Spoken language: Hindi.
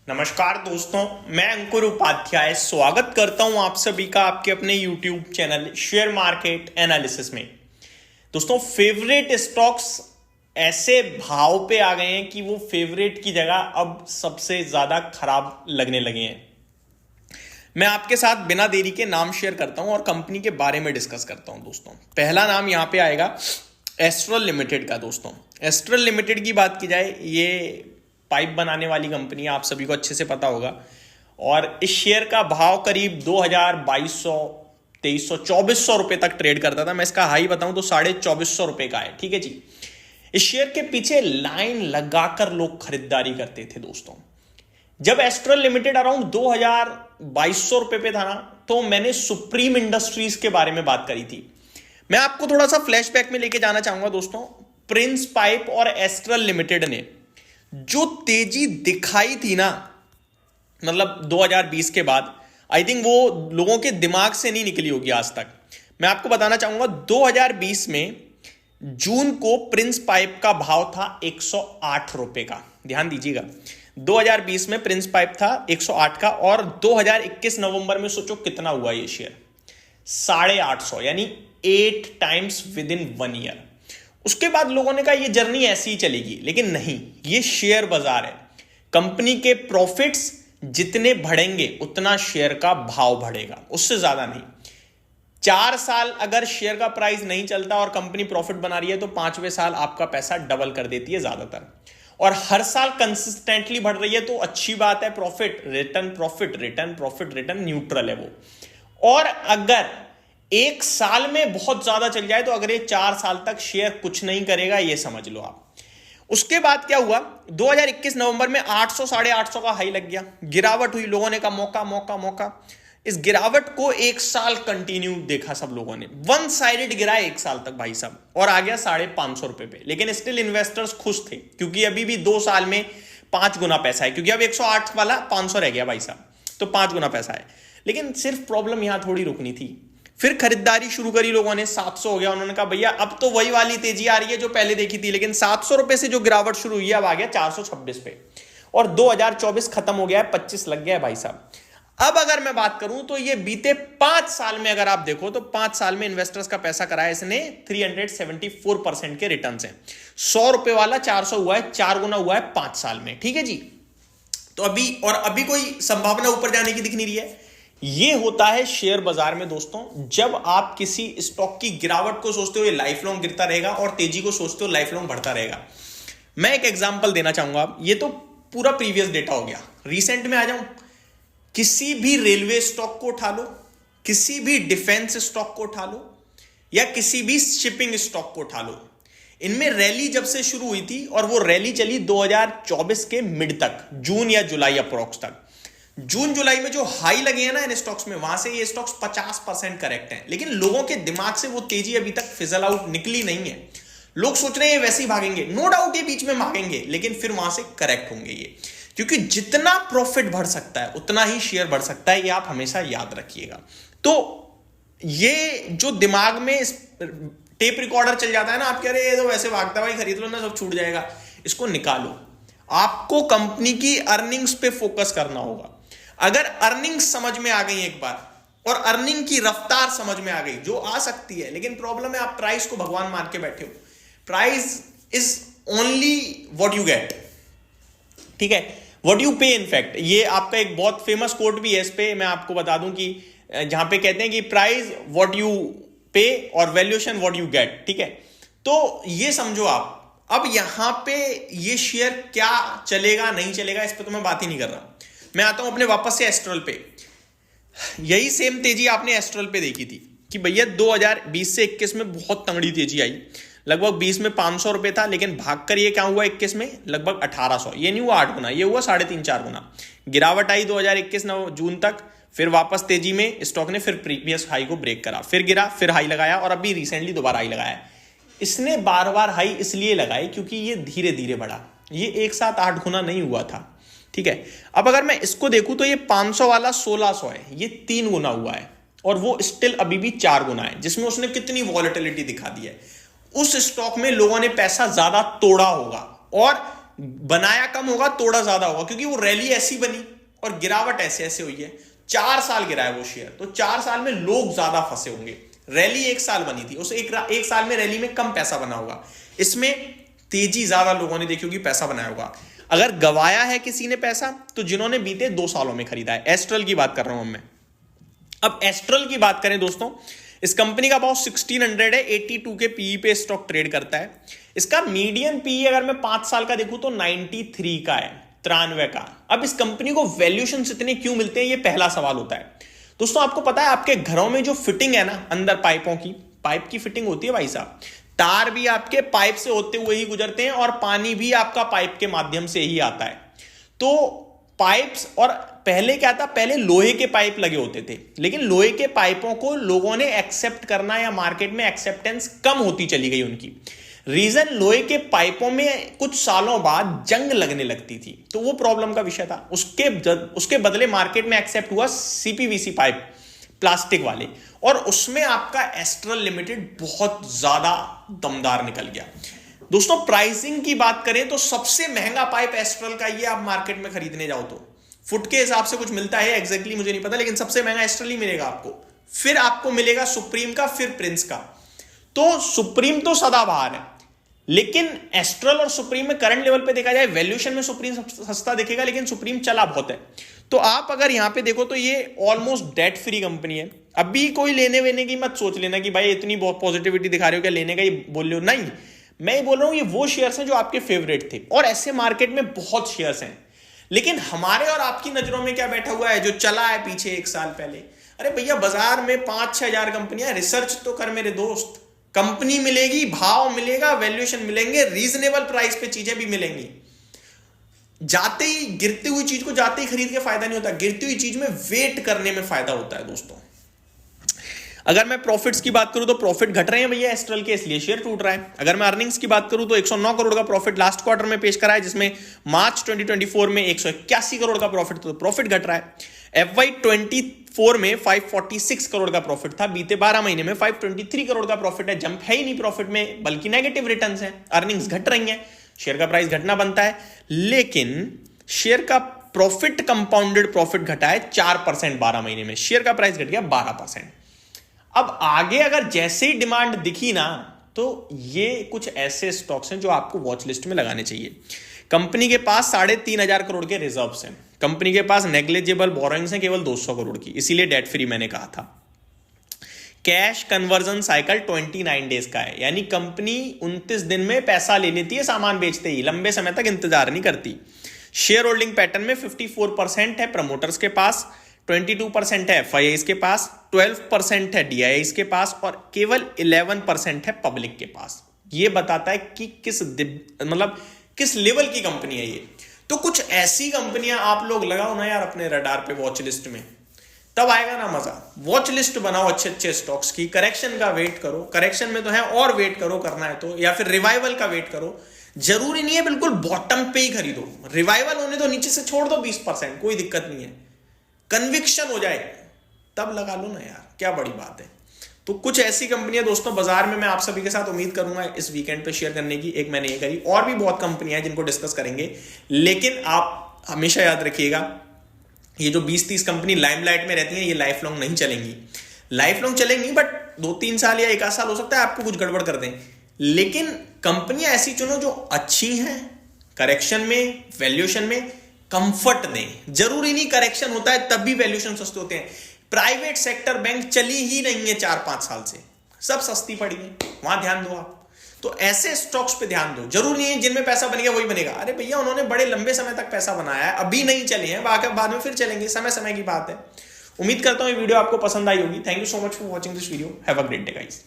नमस्कार दोस्तों, मैं अंकुर उपाध्याय स्वागत करता हूं आप सभी का आपके अपने YouTube channel share market analysis में। दोस्तों, फेवरेट स्टॉक्स ऐसे भाव पे आ गए हैं कि वो फेवरेट की जगह अब सबसे ज्यादा खराब लगने लगे हैं। मैं आपके साथ बिना देरी के नाम शेयर करता हूं और कंपनी के बारे में डिस्कस करता हूं। दोस्तों, पहला नाम यहां पे आएगा एस्ट्रल लिमिटेड का। दोस्तों, एस्ट्रल लिमिटेड की बात की जाए, ये पाइप बनाने वाली कंपनी है, आप सभी को अच्छे से पता होगा। और इस शेयर का भाव करीब 2000, 2200, 2300, 2400 रुपए तक ट्रेड करता था। मैं इसका हाई बताऊं तो 2450 रुपए का है। ठीक है जी। इस शेयर के पीछे लाइन लगाकर लोग खरीदारी करते थे। दोस्तों, जब एस्ट्रल लिमिटेड अराउंड 2000, 2200 रुपए पे था ना, तो मैंने सुप्रीम इंडस्ट्रीज के बारे में बात करी थी। मैं आपको थोड़ा सा फ्लैशबैक में लेके जाना चाहूंगा। दोस्तों, प्रिंस पाइप और एस्ट्रल लिमिटेड ने जो तेजी दिखाई थी ना, मतलब 2020 के बाद, आई थिंक वो लोगों के दिमाग से नहीं निकली होगी आज तक। मैं आपको बताना चाहूंगा, 2020 में जून को प्रिंस पाइप का भाव था 108 रुपए का। ध्यान दीजिएगा, 2020 में प्रिंस पाइप था 108 का, और 2021 नवंबर में सोचो कितना हुआ ये शेयर, 850, यानी 8 टाइम्स विद इन 1 ईयर। उसके बाद लोगों ने कहा ये जर्नी ऐसी ही चलेगी, लेकिन नहीं, ये शेयर बाजार है। कंपनी के प्रॉफिट्स जितने बढ़ेंगे उतना शेयर का भाव बढ़ेगा, उससे ज्यादा नहीं। 4 साल अगर शेयर का प्राइस नहीं चलता और कंपनी प्रॉफिट बना रही है तो 5वें साल आपका पैसा डबल कर देती है ज्यादातर। और हर साल कंसिस्टेंटली बढ़ रही है तो अच्छी बात है। Profit return, profit return, profit return neutral है वो। और अगर 1 साल में बहुत ज्यादा चल जाए तो अगले 4 साल तक शेयर कुछ नहीं करेगा, ये समझ लो आप। उसके बाद क्या हुआ, 2021 नवंबर में 800, 850 का हाई लग गया, गिरावट हुई, लोगों ने कहा मौका मौका मौका। इस गिरावट को 1 साल कंटिन्यू देखा सब लोगों ने, वन साइडेड गिरा 1 साल तक भाई साहब, और आ गया 550 रुपए पे। लेकिन स्टिल इन्वेस्टर्स खुश थे, क्योंकि अभी भी 2 साल में 5 गुना पैसा है, क्योंकि अब 108 वाला 500 रह गया भाई साहब, तो 5 गुना पैसा है। लेकिन सिर्फ प्रॉब्लम यहां थोड़ी रुकनी थी। फिर खरीदारी शुरू करी लोगों ने, 700 हो गया। उन्होंने कहा भैया अब तो वही वाली तेजी आ रही है जो पहले देखी थी, लेकिन 700 रुपए से जो गिरावट शुरू हुई है अब आ गया 426 पे, और 2024 खत्म हो गया है, 25 लग गया है भाई साहब। अब अगर मैं बात करूं तो ये बीते 5 साल में अगर आप देखो तो 5 साल में इन्वेस्टर्स का पैसा कराया इसने 374% के रिटर्न से। 100 रुपए वाला 400 हुआ है, 4 गुना हुआ है 5 साल में। ठीक है जी। तो अभी कोई संभावना ऊपर जाने की दिख नहीं रही है। ये होता है शेयर बाजार में दोस्तों, जब आप किसी स्टॉक की गिरावट को सोचते हो ये लाइफ लॉन्ग गिरता रहेगा, और तेजी को सोचते हो लाइफ लॉन्ग बढ़ता रहेगा। मैं एक एग्जांपल देना चाहूंगा। ये तो पूरा प्रीवियस डेटा हो गया, रिसेंट में आ जाऊं। किसी भी रेलवे स्टॉक को उठा लो, किसी भी डिफेंस स्टॉक को उठा लो, या किसी भी शिपिंग स्टॉक को उठा लो, इनमें रैली जब से शुरू हुई थी, और वो रैली चली 2024 के मिड तक, जून या जुलाई अप्रोक्स तक। जून जुलाई में जो हाई लगे हैं ना इन स्टॉक्स में, वहां से ये स्टॉक्स 50% करेक्ट हैं। लेकिन लोगों के दिमाग से वो तेजी अभी तक फिजल आउट निकली नहीं है। लोग सोच रहे हैं ये वैसे ही भागेंगे, नो डाउट ये बीच में भागेंगे, लेकिन फिर वहां से करेक्ट होंगे ये। क्योंकि जितना प्रॉफिट बढ़ सकता है उतना ही शेयर बढ़ सकता है, ये आप हमेशा याद रखिएगा। तो ये जो दिमाग में टेप रिकॉर्डर चल जाता है ना, आप कह रहे हैं तो वैसे भागता भाई, खरीद लो ना सब छूट जाएगा, इसको निकालो। आपको कंपनी की अर्निंग्स पे फोकस करना होगा। अगर अर्निंग्स समझ में आ गई एक बार, और अर्निंग की रफ्तार समझ में आ गई, जो आ सकती है, लेकिन प्रॉब्लम है आप प्राइस को भगवान मान के बैठे हो। Price is only what you get, ठीक है, व्हाट यू पे। इनफैक्ट ये आपका एक बहुत फेमस कोट भी है, इस पे मैं आपको बता दूं कि जहां पे कहते हैं कि प्राइस व्हाट यू पे और वैल्यूएशन व्हाट यू गेट। ठीक है, तो ये समझो आप। अब यहां पे ये शेयर क्या चलेगा नहीं चलेगा इस पे तो मैं बात ही नहीं कर रहा। मैं आता हूं अपने वापस से एस्ट्रल पे। यही सेम तेजी आपने एस्ट्रल पे देखी थी कि भैया 2020 से 21 में बहुत तंगड़ी तेजी आई। लगभग 20 में 500 रुपए था, लेकिन भागकर ये क्या हुआ 21 में लगभग 1800। ये नहीं हुआ 8 गुना, ये हुआ 3.5 4 गुना। गिरावट आई 2021 जून तक, फिर वापस तेजी में स्टॉक ने फिर प्रीवियस हाई को ब्रेक करा, फिर गिरा, फिर हाई लगाया, और अभी रिसेंटली दोबारा हाई लगाया। इसने बार बार हाई इसलिए लगाई क्योंकि ये धीरे धीरे बढ़ा, ये एक साथ 8 गुना नहीं हुआ था। ठीक है, अब अगर मैं इसको देखूं तो ये 500 वाला 1600 है, ये 3 गुना हुआ है, और वो स्टिल अभी भी 4 गुना है, जिसमें उसने कितनी वॉलेटिलिटी दिखा दी है। उस स्टॉक में लोगों ने पैसा ज्यादा तोड़ा होगा, और बनाया कम होगा, तोड़ा ज्यादा होगा, क्योंकि वो रैली ऐसी बनी और गिरावट ऐसे ऐसे हुई है। 4 साल गिरा है वो शेयर, तो 4 साल में लोग ज्यादा फंसे होंगे। रैली 1 साल बनी थी, उस एक साल में रैली में कम पैसा बना होगा, इसमें तेजी ज्यादा लोगों ने देखी होगी, पैसा बनाया होगा। अगर गवाया है किसी ने पैसा, तो जिन्होंने बीते 2 सालों में खरीदा है। एस्ट्रल की बात कर रहा हूं मैं। अब एस्ट्रल की बात करें दोस्तों, इस कंपनी का भाव 1600 है, 82 के पीई पे स्टॉक ट्रेड करता है। इसका मीडियन पीई अगर मैं 5 साल का देखूं तो 93 का है, 93 का। अब इस कंपनी को वैल्यूएशन इतने क्यों मिलते हैं, ये पहला सवाल होता है। दोस्तों आपको पता है आपके घरों में जो फिटिंग है ना, अंदर पाइपों की, पाइप की फिटिंग होती है भाई साहब, तार भी आपके पाइप से होते हुए ही गुजरते हैं और पानी भी आपका पाइप के माध्यम से ही आता है। तो पाइप्स, और पहले क्या था, पहले लोहे के पाइप लगे होते थे, लेकिन लोहे के पाइपों को लोगों ने एक्सेप्ट करना या मार्केट में एक्सेप्टेंस कम होती चली गई उनकी। रीजन, लोहे के पाइपों में कुछ सालों बाद जंग लगने लगती थी, तो वो प्रॉब्लम का विषय था। उसके बदले मार्केट में एक्सेप्ट हुआ सीपीवीसी पाइप, प्लास्टिक वाले, और उसमें आपका एस्ट्रल लिमिटेड बहुत ज्यादा दमदार निकल गया। दोस्तों प्राइसिंग की बात करें तो सबसे महंगा पाइप एस्ट्रल का, ये आप मार्केट में खरीदने जाओ तो फुट के हिसाब से कुछ मिलता है, एग्जैक्टली मुझे नहीं पता, लेकिन सबसे महंगा एस्ट्रल ही मिलेगा आपको। फिर आपको मिलेगा सुप्रीम का, फिर प्रिंस का। तो सुप्रीम तो सदाबहार है, लेकिन एस्ट्रल और सुप्रीम में करंट लेवल पे देखा जाए, वैल्यूएशन में सुप्रीम सस्ता दिखेगा, लेकिन सुप्रीम चला बहुत है। तो आप अगर यहां पे देखो तो ये ऑलमोस्ट डेट फ्री कंपनी है। अभी कोई लेने वेने की मत सोच लेना कि भाई इतनी पॉजिटिविटी दिखा रहे हो, क्या लेने का ही बोल रहे हो, नहीं। मैं ये बोल रहा हूं ये वो शेयर्स हैं जो आपके फेवरेट थे, और ऐसे मार्केट में बहुत शेयर्स हैं। लेकिन हमारे और आपकी नजरों में क्या बैठा हुआ है, जो चला है पीछे 1 साल पहले। अरे भैया बाजार में 5-6 हजार कंपनियां, रिसर्च तो कर मेरे दोस्त। कंपनी मिलेगी, भाव मिलेगा, वैल्यूएशन मिलेंगे, रीजनेबल प्राइस पे चीजें भी मिलेंगी। जाते ही गिरती हुई चीज को जाते ही खरीद के फायदा नहीं होता, गिरती हुई चीज में वेट करने में फायदा होता है दोस्तों। अगर मैं प्रॉफिट्स की बात करूं तो प्रॉफिट घट रहे हैं भैया एस्ट्रल के, इसलिए शेयर टूट रहा है। अगर मैं अर्निंग्स की बात करूं तो 109 करोड़ का प्रॉफिट लास्ट क्वार्टर में पेश करा है, जिसमें मार्च 2024 में 181 करोड़ का प्रॉफिट, तो प्रॉफिट घट रहा है। FY 24 में 546 करोड़ का प्रॉफिट था, बीते 12 महीने में 523 करोड़ का प्रॉफिट है। जंप है ही नहीं प्रॉफिट में, बल्कि नेगेटिव रिटर्न्स हैं, अर्निंग्स घट रही हैं, शेयर का प्राइस घटना बनता है। लेकिन शेयर का प्रॉफिट, कंपाउंडेड प्रॉफिट घटा है 4% 12 महीने में, शेयर का प्राइस घट गया 12%। अब आगे अगर जैसे ही डिमांड दिखी ना, तो ये कुछ ऐसे स्टॉक्स हैं जो आपको वॉच लिस्ट में लगाने चाहिए। कंपनी के पास 3,500 करोड़ के रिजर्व्स हैं, कंपनी के पास नेग्लिजिबल बोरोइंग्स हैं केवल 200 करोड़ की, इसीलिए डेट फ्री मैंने कहा था। कैश कन्वर्जन साइकिल 29 डेज का है, यानी कंपनी 29 दिन में पैसा ले लेती है सामान बेचते ही, लंबे समय तक इंतजार नहीं करती। शेयर होल्डिंग पैटर्न में 54% है प्रमोटर्स के पास, 22% है FIIs के पास, 12% है DIIs के पास, और केवल 11% है पब्लिक के पास। ये बताता है कि किस लेवल की कंपनी है ये। तो कुछ ऐसी कंपनियां आप लोग लगाओ ना यार अपने रडार पे, वॉच लिस्ट में, तब आएगा ना मजा। वॉच लिस्ट बनाओ अच्छे अच्छे स्टॉक्स की, करेक्शन का वेट करो, करेक्शन में तो है और वेट करो करना है तो, या फिर रिवाइवल का वेट करो। जरूरी नहीं है बिल्कुल बॉटम पे ही खरीदो, रिवाइवल होने दो, नीचे से छोड़ दो 20%, कोई दिक्कत नहीं है, कन्विक्शन हो जाए तब लगा लो ना यार, क्या बड़ी बात है। तो कुछ ऐसी कंपनियां दोस्तों बाजार में मैं आप सभी के साथ उम्मीद करूंगा इस वीकेंड पे शेयर करने की। एक मैंने ये करी, और भी बहुत कंपनियां हैं जिनको डिस्कस करेंगे, लेकिन आप हमेशा याद रखिएगा ये जो 20-30 कंपनी लाइमलाइट में रहती हैं, ये लाइफ लॉन्ग नहीं चलेंगी। लाइफ लॉन्ग चलेंगी बट 2-3 साल या 1 साल हो सकता है आपको कुछ गड़बड़ कर दें, लेकिन कंपनियां ऐसी चुनो जो अच्छी हैं, करेक्शन में, वैल्यूएशन में कंफर्ट दें। जरूरी नहीं करेक्शन होता है तब भी वैल्यूएशन सस्ते होते हैं। प्राइवेट सेक्टर बैंक चली ही नहीं है 4-5 साल से, सब सस्ती पड़ी है, वहां ध्यान दो आप। तो ऐसे स्टॉक्स पे ध्यान दो, जरूरी नहीं है जिनमें पैसा बन गया वही बनेगा। अरे भैया उन्होंने बड़े लंबे समय तक पैसा बनाया है, अभी नहीं चले हैं, बाद में फिर चलेंगे, समय समय की बात है। उम्मीद करता हूं ये वीडियो आपको पसंद आई होगी। Thank you so much for watching this video, have a great day guys.